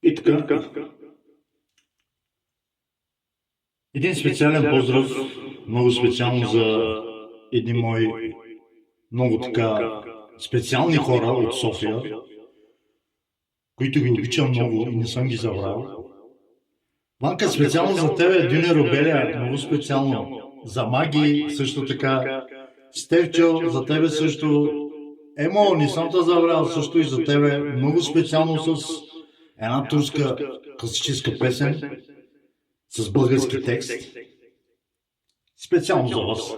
И така, един специален поздрав, много специално за едни мои много така специални хора от София, които ги обичам много и не съм ги забравил. Ванка, специално за тебе, Дюне Рубелия, много специално. За Маги също така. Стевчо, за тебе също. Емо, не съм те забравил, също и за тебе. Много специално с една турска класическа песен с български текст. Специално за вас.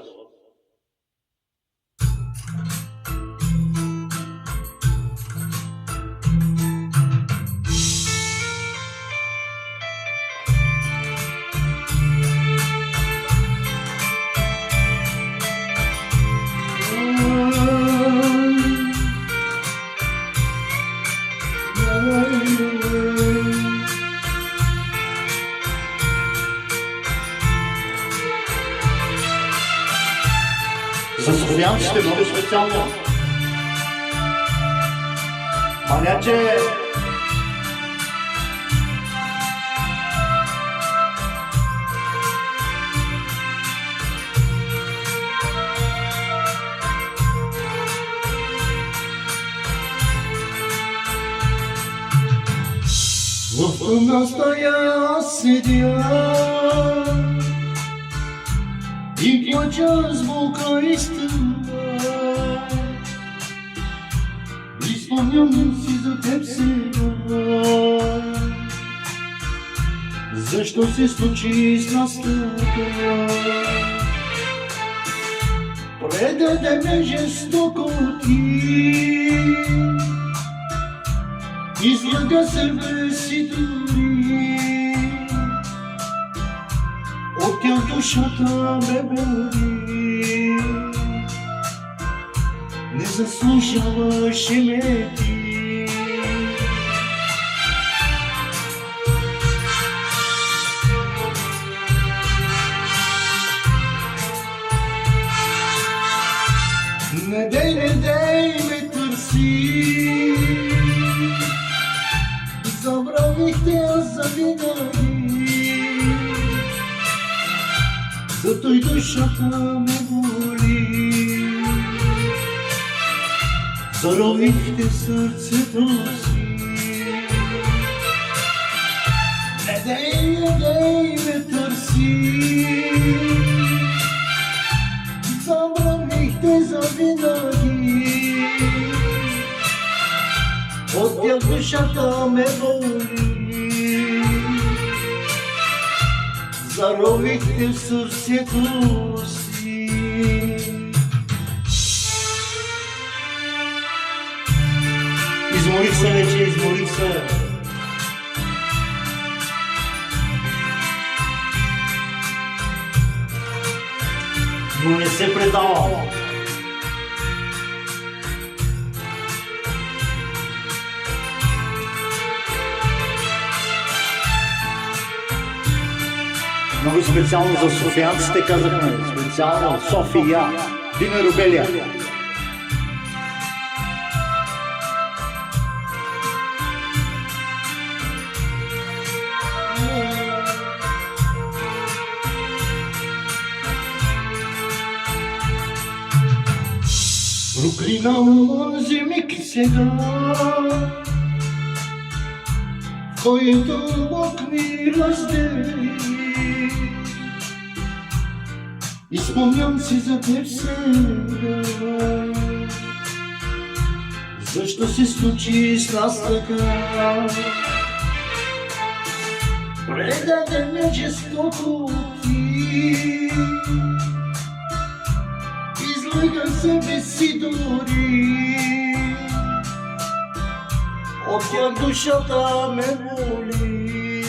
За софиянците много специално. Маняче! В тъмна стая седя и плача с болка и стъна. И спомням си за теб сега. Защо се случи с нас така? Предаде ме жестоко ти. Излага себе си дори. От тях душата ме боли. Не заслужаваше ме ти. Не дей ме търси. Забравих те завинаги. Зато и душата ме боли. Заровихте сърцето си. Не дей ме търси. Забравихте завинаги. От тях душата ме боли. Заровихте в сърцето си. Изморих се вече, изморих се. Но не се предавам. Много специално за софиянците казахме. Специално София. Дюне Рубелия. Проклинам онзи миг сега, в който Бог ми раздели. И спомням си за теб сега. Защо се случи с нас така? Предаде ме жестоко ти. Излага себе си дори. От тях душата ме боли.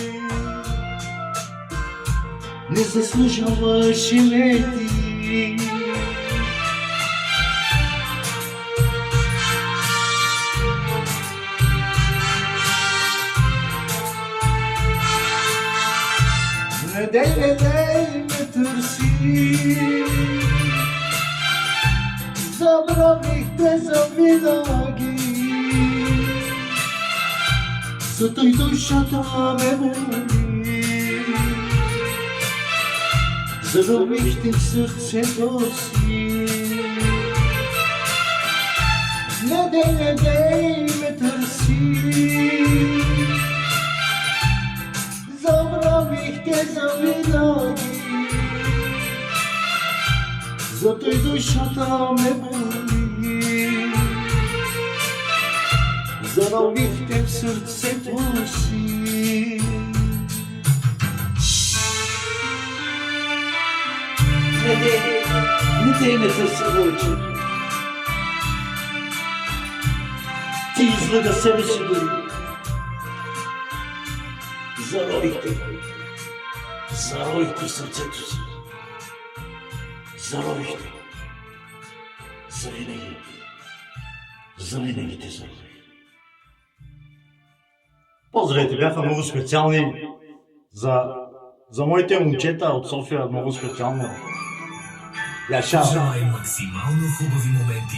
Не заслужаваше ме ти. Не дей ме търси. Забравихте завинаги. зато й душата ме боли. Зарових те в сърцето си. Не дей ме търси. Забравих те завинаги. Зато й душата ме боли. Зарових те в сърцето си. Не дей ме търси, Вълче. Ти излъга себе си дори. Зарових те в сърцето си. Зарових те. Завинаги. Завинаги те зарових. Поздравите бяха много специални за моите момчета от София, много специално. Яша! Желаем максимално хубави моменти